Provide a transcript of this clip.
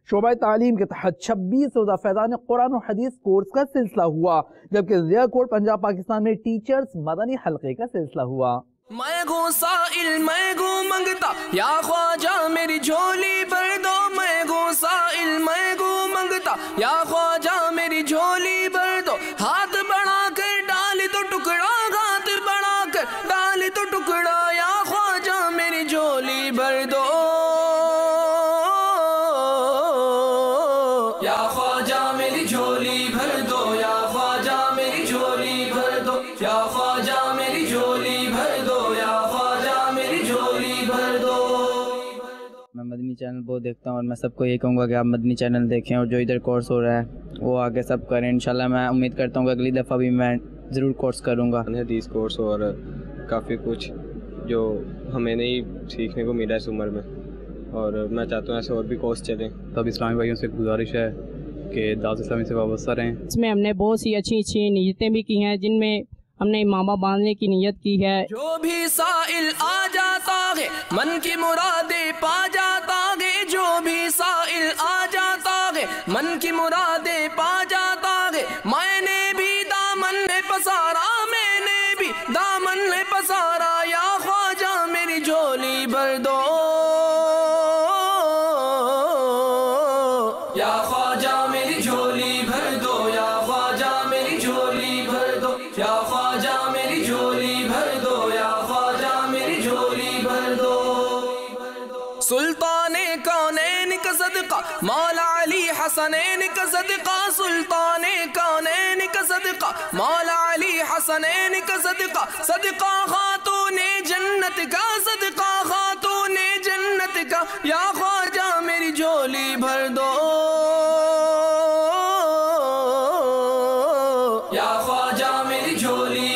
شعبہ تعلیم کے تحت 26 روزہ فیضان قرآن و حدیث کورس کا سلسلہ ہوا، جبکہ ضیاء کوٹ پنجاب پاکستان میں ٹیچرز مدنی حلقے کا سلسلہ ہوا۔ میں گو سائل میں گو منگتا یا خواجہ میری جھولی بھر دو، میں گو سائل میں گو منگتا یا خواجہ میری جھولی بھر دو، ہاتھ بڑھا کر ڈالی تو ٹکڑا، ہاتھ بڑھا کر ڈالی تو ٹکڑا، یا خواجہ میری جھولی بھر دو، یا خواجہ میری جھولی بھر دو، یا خواجہ میری جھولی بھر دو، یا خواجہ میری جھولی بھر دو، یا خواجہ میری جھولی بھر دو۔ میں مدنی چینل بہت دیکھتا ہوں اور میں سب کو یہ کہوں گا کہ آپ مدنی چینل دیکھیں اور جو ادھر کورس ہو رہا ہے وہ آگے سب کریں انشاءاللہ۔ میں امید کرتا ہوں کہ اگلی دفعہ بھی میں ضرور کورس کروں گا، حدیث کورس اور کافی کچھ جو ہمیں نہیں سیکھنے کو ملا اس عمر میں، اور میں چاہتا ہوں ایسے اور بھی کورس چلیں۔ سب اسلامی بھائیوں سے گزارش ہے کہ دعوت اسلامی سے وابستہ رہیں۔ اس میں ہم نے بہت سی اچھی اچھی نیتیں بھی کی ہیں، جن میں ہم نے امامہ باندھنے کی نیت کی ہے۔ جو بھی سائل آ جاتا ہے من کی مرادیں پا جاتا ہے، جو بھی سائل آ جاتا ہے من کی مرادیں پا جاتا ہے، میں نے بھی دامن میں پسارا، میں نے بھی دامن میں پسارا، یا خواجہ میری جھولی بھر دو، یا خواجہ میری جھولی بھر دو، یا خواجہ میری جھولی بھر دو، یا خواجہ میری جھولی بھر دو، یا خواجہ میری جھولی بھر دو۔ سلطان کونین کا صدقہ مولا علی حسنین کا صدقہ، سلطان کونین کا صدقہ مولا علی حسنین کا صدقہ، صدقہ خاتون جنت کا، صدقہ خاتون جنت کا، یا خواجہ میری جھولی بھر دو، یا خواجہ میری جھولی